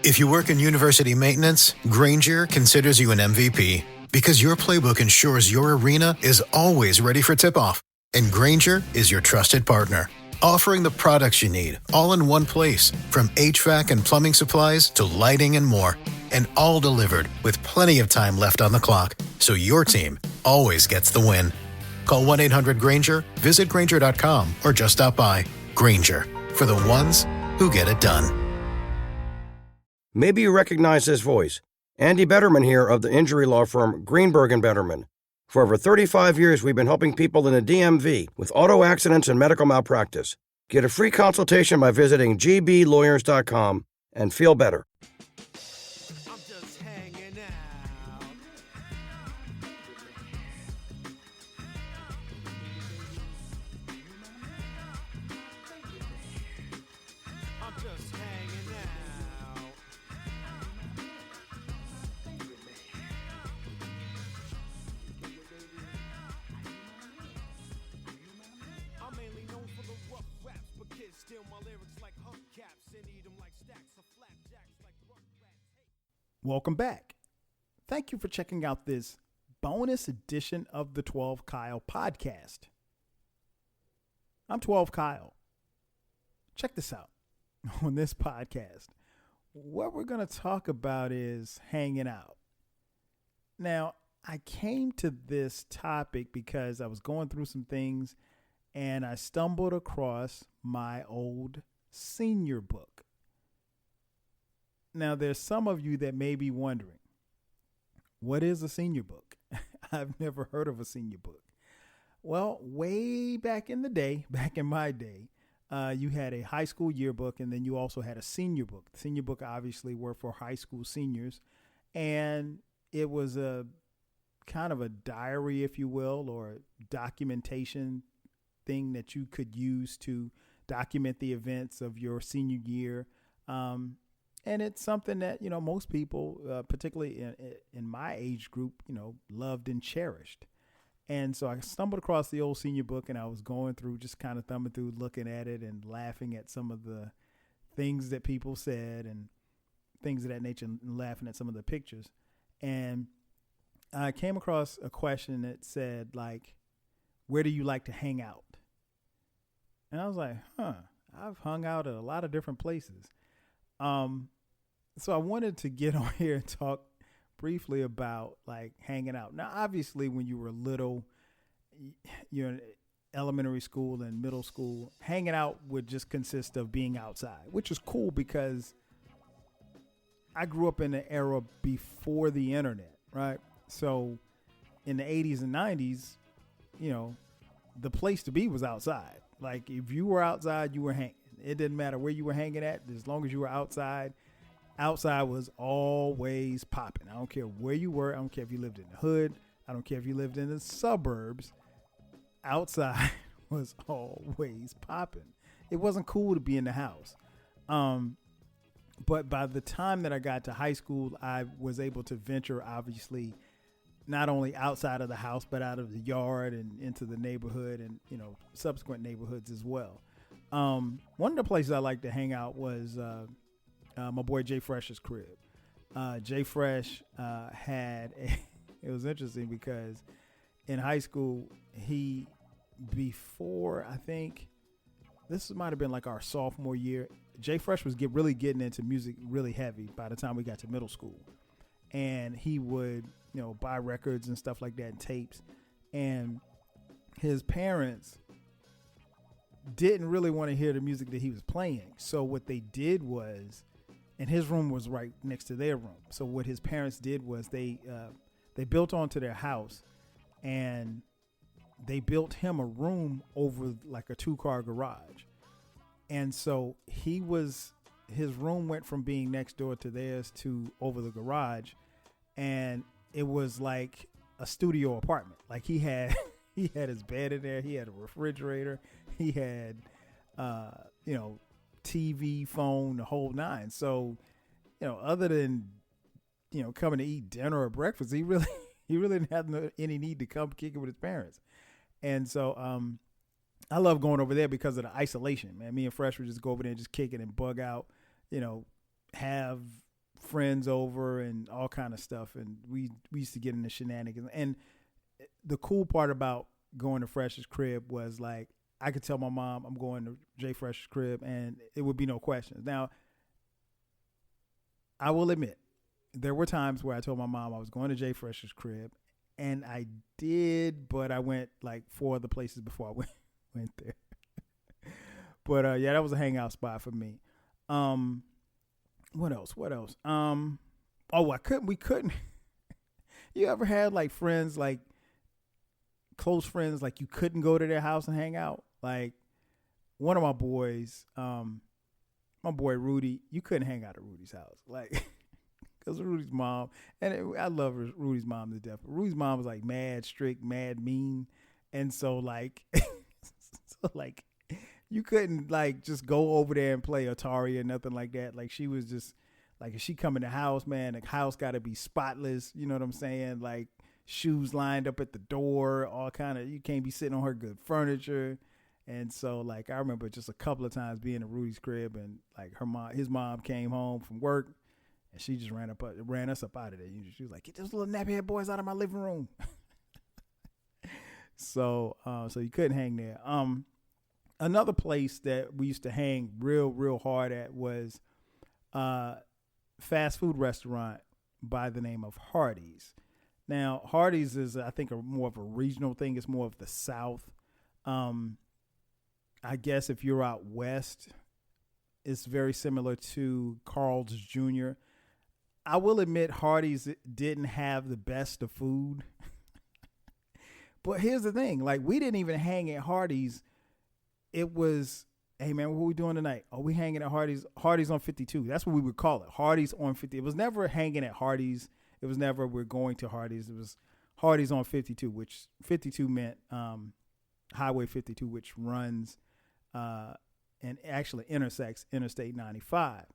If you work in university maintenance, Granger considers you an MVP because your playbook ensures your arena is always ready for tip-off. And Granger is your trusted partner, offering the products you need all in one place, from HVAC and plumbing supplies to lighting and more. And all delivered with plenty of time left on the clock, so your team always gets the win. Call 1-800-GRANGER, visit Granger.com, or just stop by. Granger, for the ones who get it done. Maybe you recognize this voice. Andy Betterman here of the injury law firm Greenberg & Betterman. For over 35 years, we've been helping people in the DMV with auto accidents and medical malpractice. Get a free consultation by visiting gblawyers.com and feel better. I'm just hanging out. I'm just hanging out. I'm mainly known for the rough raps, but kids steal my lyrics like hubcaps and eat them like stacks of flapjacks like rugrats. Welcome back. Thank you for checking out this bonus edition of the 12 Kyle podcast. I'm 12 Kyle. Check this out. On this podcast, what we're going to talk about is hanging out. Now, I came to this topic because I was going through some things and I stumbled across my old senior book. Now, there's some of you that may be wondering, what is a senior book? I've never heard of a senior book. Well, way back in the day, back in my day, you had a high school yearbook, and then you also had a senior book. The senior book obviously were for high school seniors, and it was a kind of a diary, if you will, or documentation thing that you could use to document the events of your senior year. And it's something that, you know, most people, particularly in my age group, you know, loved and cherished. And so I stumbled across the old senior book, and I was going through, just kind of thumbing through, looking at it and laughing at some of the things that people said and things of that nature, and laughing at some of the pictures. And I came across a question that said, like, where do you like to hang out? And I was like, I've hung out at a lot of different places. So I wanted to get on here and talk briefly about like hanging out. Now, obviously, when you were little, you're in elementary school and middle school, hanging out would just consist of being outside, which is cool because I grew up in the era before the internet, right? So in the 80s and 90s, you know, the place to be was outside. Like if you were outside, you were hanging. It didn't matter where you were hanging at. As long as you were outside, outside was always popping. I don't care where you were. I don't care if you lived in the hood. I don't care if you lived in the suburbs. Outside was always popping. It wasn't cool to be in the house. But by the time that I got to high school, I was able to venture, obviously, not only outside of the house, but out of the yard and into the neighborhood and, you know, subsequent neighborhoods as well. One of the places I liked to hang out was my boy Jay Fresh's crib. Jay Fresh it was interesting because in high school, before I think this might have been like our sophomore year, Jay Fresh was really getting into music really heavy by the time we got to middle school. And he would, you know, buy records and stuff like that and tapes. And his parents didn't really want to hear the music that he was playing. So what they did was, and his room was right next to their room. So what his parents did was they built onto their house, and they built him a room over like a 2-car garage. And so his room went from being next door to theirs to over the garage. And it was like a studio apartment. Like he had his bed in there. He had a refrigerator. He had, you know, TV, phone, the whole nine. So, you know, other than, you know, coming to eat dinner or breakfast, he really didn't have any need to come kick it with his parents. And so, I love going over there because of the isolation, man. Me and Fresh would just go over there and just kick it and bug out, you know, have friends over and all kind of stuff, and we used to get into shenanigans. And the cool part about going to Fresh's crib was like I could tell my mom I'm going to Jay Fresh's crib, and it would be no questions. Now, I will admit, there were times where I told my mom I was going to Jay Fresh's crib, and I did, but I went like 4 other places before I went there. But yeah, that was a hangout spot for me. What else? We couldn't. You ever had like friends, like close friends, like you couldn't go to their house and hang out? Like one of my boys, my boy Rudy, you couldn't hang out at Rudy's house, like, because Rudy's mom, and I love Rudy's mom to death. But Rudy's mom was like mad strict, mad mean, and so like, you couldn't like just go over there and play Atari or nothing like that. Like she was just like, if she come in the house, man, the house got to be spotless. You know what I'm saying? Like shoes lined up at the door, all kind of. You can't be sitting on her good furniture. And so, like, I remember just a couple of times being at Rudy's crib, and like his mom came home from work, and she just ran us up out of there. She was like, "Get those little nappy-head boys out of my living room." So you couldn't hang there. Another place that we used to hang real hard at was fast food restaurant by the name of Hardee's. Now, Hardee's is, I think, more of a regional thing. It's more of the South. I guess if you're out west, it's very similar to Carl's Jr. I will admit Hardee's didn't have the best of food. But here's the thing. Like, we didn't even hang at Hardee's. It was, hey, man, what are we doing tonight? Oh, we hanging at Hardee's. Hardee's on 52. That's what we would call it. Hardee's on 50. It was never hanging at Hardee's. It was never we're going to Hardee's. It was Hardee's on 52, which 52 meant Highway 52, which runs and actually intersects Interstate 95.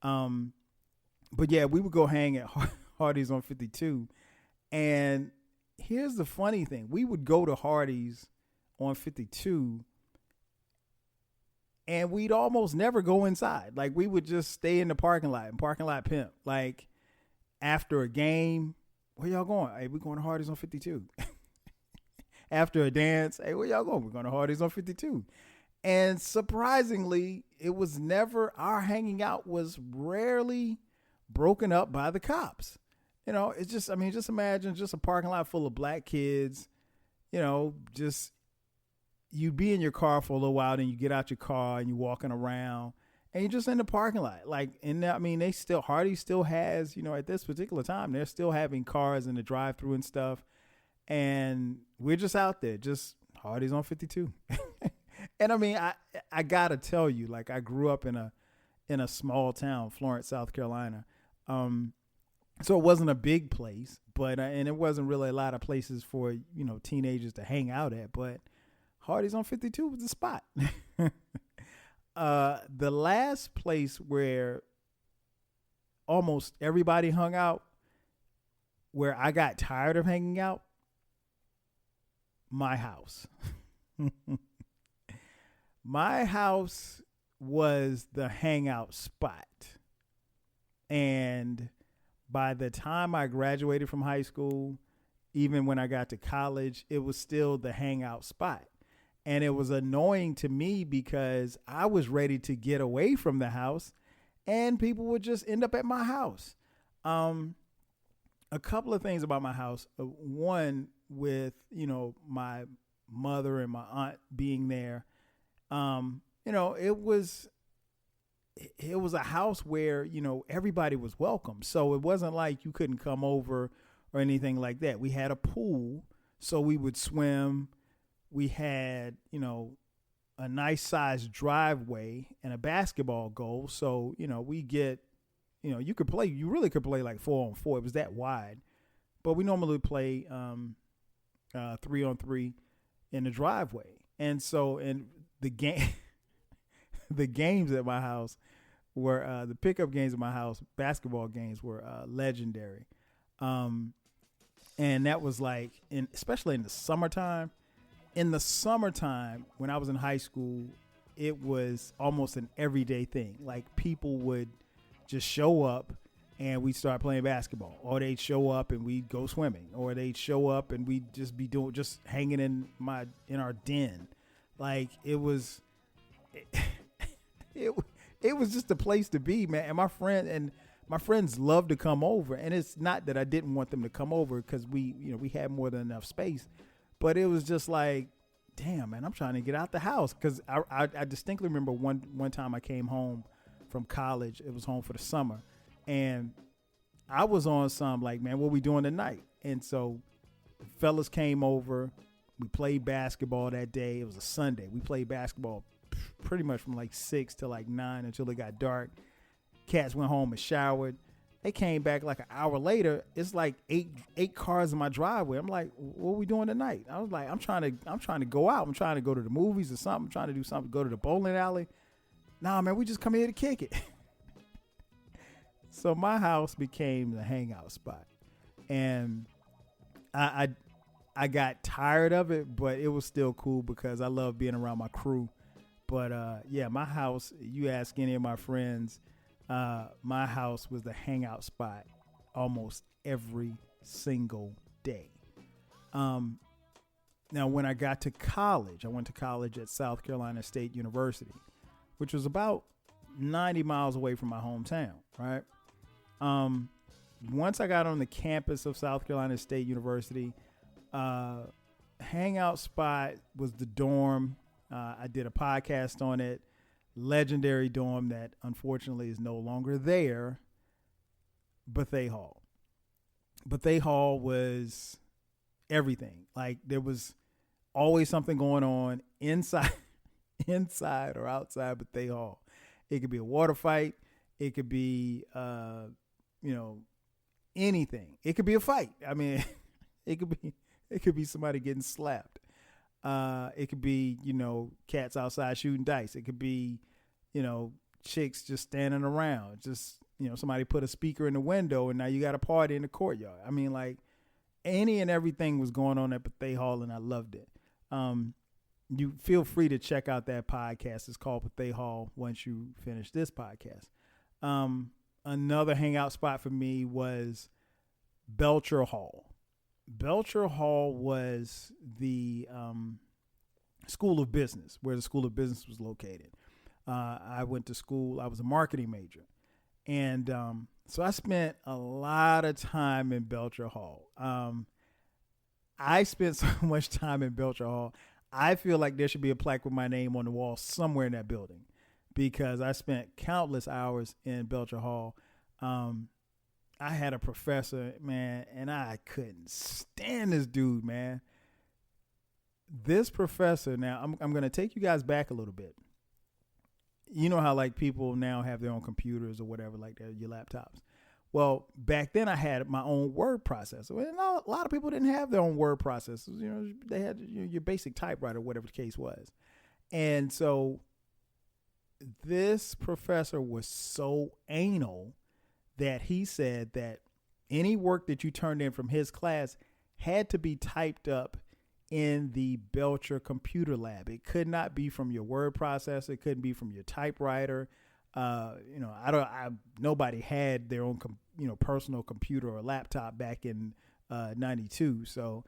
But yeah, we would go hang at Hardee's on 52. And here's the funny thing. We would go to Hardee's on 52 and we'd almost never go inside. Like we would just stay in the parking lot and parking lot pimp. Like after a game, where y'all going? Hey, we're going to Hardee's on 52. After a dance, hey, where y'all going? We're going to Hardee's on 52. And surprisingly, it was never, our hanging out was rarely broken up by the cops. You know, it's just, I mean, just imagine just a parking lot full of black kids, you know, just, you'd be in your car for a little while, then you get out your car and you're walking around and you're just in the parking lot. Like, and I mean, Hardee's still has, you know, at this particular time, they're still having cars in the drive-thru and stuff. And we're just out there, just Hardee's on 52. And I mean, I gotta tell you, like, I grew up in a small town, Florence, South Carolina. So it wasn't a big place, but and it wasn't really a lot of places for, you know, teenagers to hang out at. But Hardee's on 52 was the spot. The last place where almost everybody hung out, where I got tired of hanging out, my house. My house was the hangout spot. And by the time I graduated from high school, even when I got to college, it was still the hangout spot. And it was annoying to me because I was ready to get away from the house and people would just end up at my house. A couple of things about my house. One, with, you know, my mother and my aunt being there, you know, it was a house where, you know, everybody was welcome. So it wasn't like you couldn't come over or anything like that. We had a pool, so we would swim. We had, you know, a nice sized driveway and a basketball goal. So, you know, you really could play like 4-on-4. It was that wide, but we normally play 3-on-3 in the driveway. And so, and the games at my house were, the pickup games at my house, basketball games were legendary. And that was like, especially in the summertime. In the summertime, when I was in high school, it was almost an everyday thing. Like people would just show up and we'd start playing basketball, or they'd show up and we'd go swimming, or they'd show up and we'd just be just hanging in our den. Like it was it was just a place to be, man. And my friends love to come over, and it's not that I didn't want them to come over because we had more than enough space, but it was just like, damn, man, I'm trying to get out the house because I distinctly remember one time I came home from college. It was home for the summer, and I was on some like, man, what we doing tonight? And so fellas came over. We played basketball that day. It was a Sunday. We played basketball pretty much from like 6 to like 9 until it got dark. Cats went home and showered. They came back like an hour later. It's like eight cars in my driveway. I'm like, what are we doing tonight? I was like, I'm trying to go out. I'm trying to go to the movies or something. I'm trying to do something. Go to the bowling alley. Nah, man, we just come here to kick it. So my house became the hangout spot, and I got tired of it, but it was still cool because I love being around my crew. But yeah, my house, you ask any of my friends, my house was the hangout spot almost every single day. Now, when I got to college, I went to college at South Carolina State University, which was about 90 miles away from my hometown, right? Once I got on the campus of South Carolina State University, hangout spot was the dorm. I did a podcast on it, legendary dorm that unfortunately is no longer there, Bethea Hall. Bethea Hall was everything. Like there was always something going on inside or outside Bethea Hall. It could be a water fight. It could be, anything. It could be a fight. I mean, it could be somebody getting slapped. It could be, cats outside shooting dice. It could be, chicks just standing around. Just, somebody put a speaker in the window and now you got a party in the courtyard. I mean, like any and everything was going on at Bethea Hall, and I loved it. You feel free to check out that podcast. It's called Bethea Hall once you finish this podcast. Another hangout spot for me was Belcher Hall. Belcher Hall was the School of Business, where the School of Business was located. I went to school. I was a marketing major. And so I spent a lot of time in Belcher Hall. I spent so much time in Belcher Hall. I feel like there should be a plaque with my name on the wall somewhere in that building because I spent countless hours in Belcher Hall. I had a professor, man, and I couldn't stand this dude, man. This professor, now I'm going to take you guys back a little bit. You know how like people now have their own computers or whatever, like that, your laptops. Well, back then I had my own word processor. And a lot of people didn't have their own word processors. They had your basic typewriter, whatever the case was. And so this professor was so anal that he said that any work that you turned in from his class had to be typed up in the Belcher computer lab. It could not be from your word processor. It couldn't be from your typewriter. Nobody had their own, personal computer or laptop back in 92. So,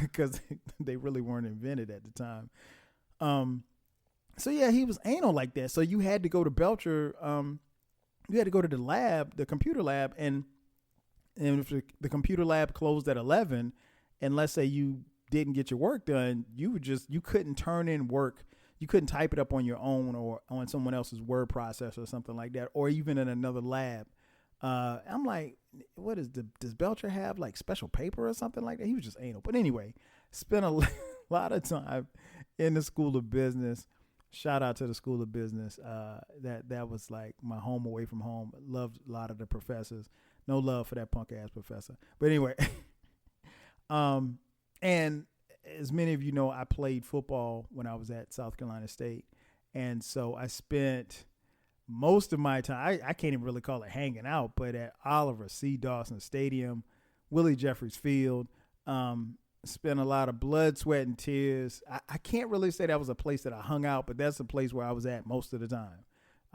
because they really weren't invented at the time. So yeah, he was anal like that. So you had to go to Belcher. You had to go to the lab, the computer lab, and if the computer lab closed at 11, and let's say you didn't get your work done, you couldn't turn in work. You couldn't type it up on your own or on someone else's word processor or something like that, or even in another lab. I'm like, does Belcher have like special paper or something like that? He was just anal. But anyway, spent a lot of time in the School of Business. Shout out to the School of Business. That was like my home away from home. Loved a lot of the professors. No love for that punk ass professor. But anyway, and as many of you know, I played football when I was at South Carolina State. And so I spent most of my time, I can't even really call it hanging out, but at Oliver C. Dawson Stadium, Willie Jeffries Field, spent a lot of blood, sweat, and tears. I can't really say that was a place that I hung out, but that's the place where I was at most of the time.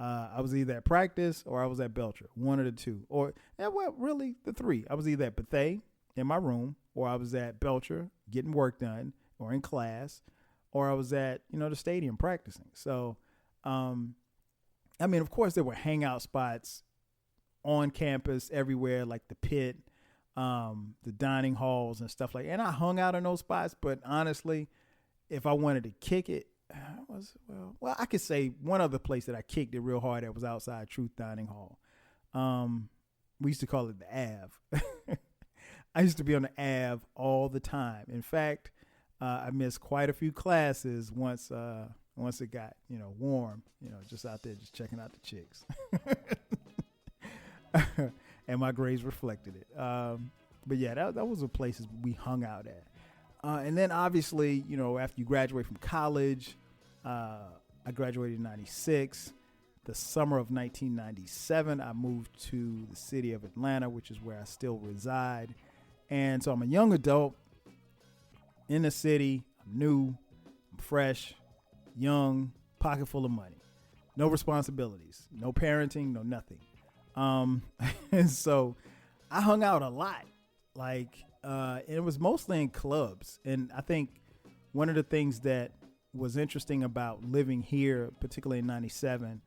I was either at practice or I was at Belcher, one of the two. Or, well, really, the three. I was either at Bethea in my room, or I was at Belcher getting work done, or in class, or I was at, the stadium practicing. So, I mean, of course, there were hangout spots on campus everywhere, like the pit, the dining halls and stuff like that. And I hung out in those spots, but honestly, if I wanted to kick it, I could say one other place that I kicked it real hard at was outside Truth Dining Hall. We used to call it the Ave. I used to be on the Ave all the time. In fact, I missed quite a few classes once it got, warm, just out there, just checking out the chicks. And my grades reflected it. But yeah, that was the places we hung out at. And then obviously, after you graduate from college, I graduated in 96. The summer of 1997, I moved to the city of Atlanta, which is where I still reside. And so I'm a young adult in the city. I'm new, I'm fresh, young, pocket full of money, no responsibilities, no parenting, no nothing. And so I hung out a lot, and it was mostly in clubs. And I think one of the things that was interesting about living here, particularly in 97,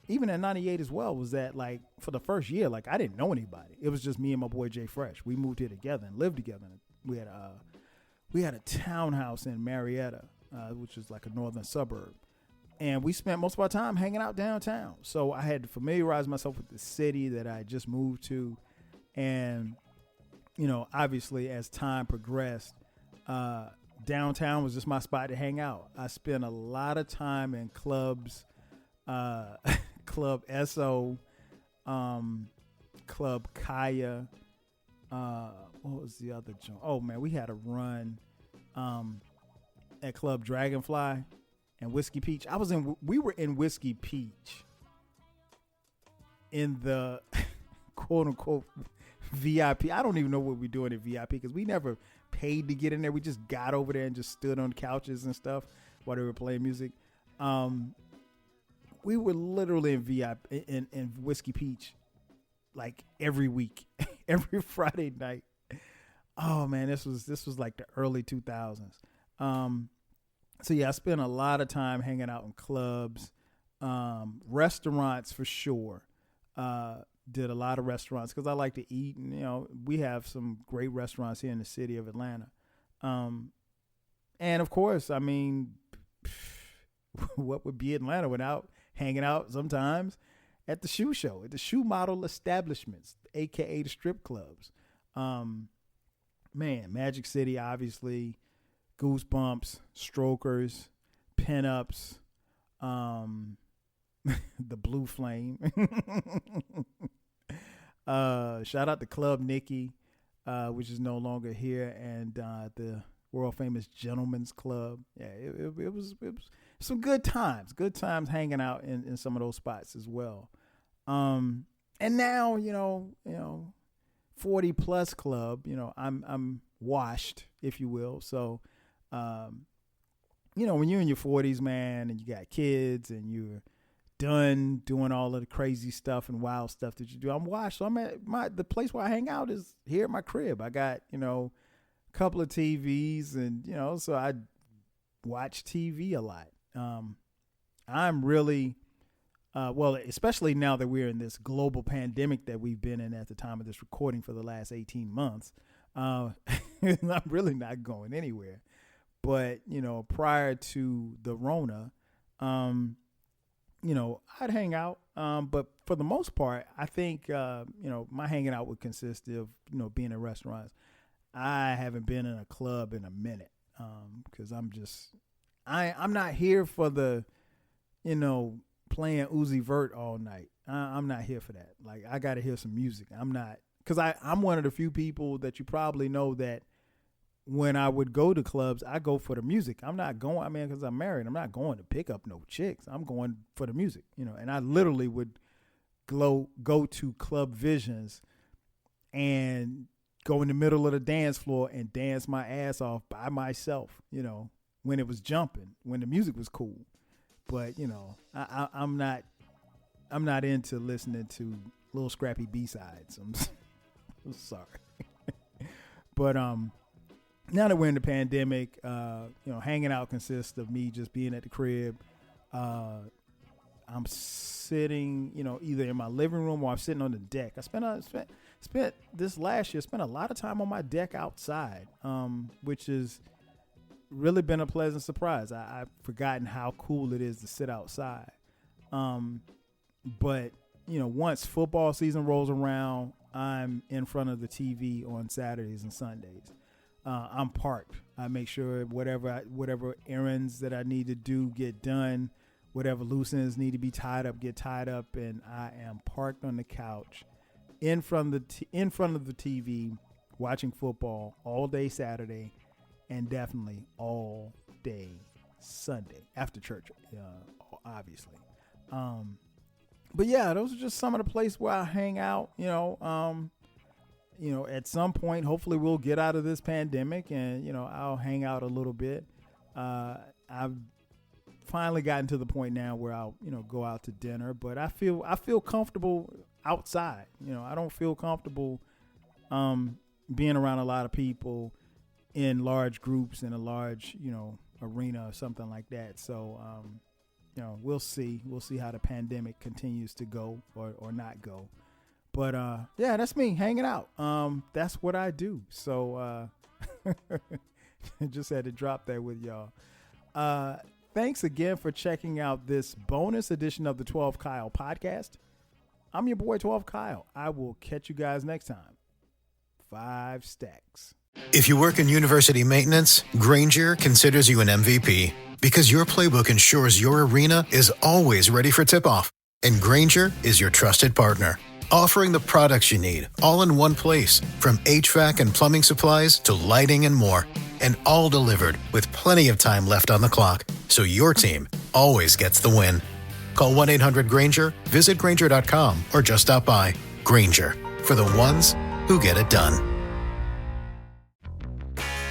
even in 98 as well, was that for the first year, I didn't know anybody. It was just me and my boy Jay Fresh. We moved here together and lived together. We had a townhouse in Marietta, which is like a northern suburb. And we spent most of our time hanging out downtown. So I had to familiarize myself with the city that I had just moved to. And, obviously as time progressed, downtown was just my spot to hang out. I spent a lot of time in clubs, Club SO, Club Kaya. What was the other joint? Oh man, we had a run at Club Dragonfly and Whiskey Peach. We were in Whiskey Peach in the quote unquote VIP. I don't even know what we're doing at VIP because we never paid to get in there. We just got over there and just stood on couches and stuff while they were playing music. We were literally in VIP in Whiskey Peach every week, every Friday night. Oh man, this was like the early 2000s. So yeah, I spent a lot of time hanging out in clubs, restaurants for sure. Did a lot of restaurants because I like to eat, and we have some great restaurants here in the city of Atlanta. And of course, I mean, what would be Atlanta without hanging out sometimes at the shoe show, at the shoe model establishments, aka the strip clubs. Man, Magic City, obviously, Goosebumps, Strokers, Pinups, the Blue Flame. Shout out to Club Nikki, which is no longer here, and the world famous Gentlemen's Club. Yeah, it was some good times hanging out in some of those spots as well. And now 40 plus club, I'm washed, if you will. So when you're in your 40s, man, and you got kids and you're done doing all of the crazy stuff and wild stuff that you do, I'm washed. So I'm at the place where I hang out is here at my crib. I got, a couple of TVs and, so I watch TV a lot. I'm really, especially now that we're in this global pandemic that we've been in at the time of this recording for the last 18 months, I'm really not going anywhere. But, prior to the Rona, I'd hang out. But for the most part, I think, my hanging out would consist of, being in restaurants. I haven't been in a club in a minute because I'm not here for the, playing Uzi Vert all night. I'm not here for that. I got to hear some music. Because I'm one of the few people that you probably know that when I would go to clubs, I go for the music. I'm not going, because I'm married, I'm not going to pick up no chicks. I'm going for the music, and I literally would go to Club Visions and go in the middle of the dance floor and dance my ass off by myself, when it was jumping, when the music was cool. but I'm not into listening to little scrappy B-sides. I'm sorry. But now that we're in the pandemic, hanging out consists of me just being at the crib. I'm sitting, either in my living room or I'm sitting on the deck. I spent this last year, spent a lot of time on my deck outside, which has really been a pleasant surprise. I've forgotten how cool it is to sit outside. But, once football season rolls around, I'm in front of the TV on Saturdays and Sundays. I'm parked. I make sure whatever errands that I need to do get done. Whatever loose ends need to be tied up, get tied up, and I am parked on the couch in front of the TV watching football all day Saturday and definitely all day Sunday after church, obviously. But yeah, those are just some of the places where I hang out. At some point, hopefully we'll get out of this pandemic and, I'll hang out a little bit. I've finally gotten to the point now where I'll, go out to dinner, but I feel comfortable outside. I don't feel comfortable being around a lot of people in large groups in a large, arena or something like that. So, we'll see how the pandemic continues to go or not go. But yeah, that's me hanging out. That's what I do. So just had to drop that with y'all. Thanks again for checking out this bonus edition of the 12 Kyle podcast. I'm your boy 12 Kyle. I will catch you guys next time. 5 stacks. If you work in university maintenance, Grainger considers you an MVP because your playbook ensures your arena is always ready for tip-off. And Grainger is your trusted partner, offering the products you need all in one place, from HVAC and plumbing supplies to lighting and more. And all delivered with plenty of time left on the clock, so your team always gets the win. Call 1-800-GRAINGER, visit Grainger.com, or just stop by. Grainger, for the ones who get it done.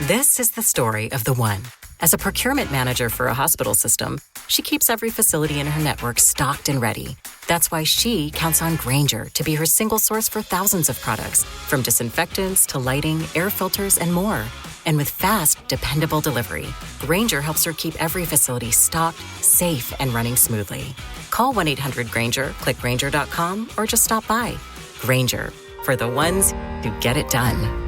This is the story of the one. As a procurement manager for a hospital system, she keeps every facility in her network stocked and ready. That's why she counts on Grainger to be her single source for thousands of products, from disinfectants to lighting, air filters, and more. And with fast, dependable delivery, Grainger helps her keep every facility stocked, safe, and running smoothly. Call 1-800-GRAINGER, click Grainger.com, or just stop by. Grainger, for the ones who get it done.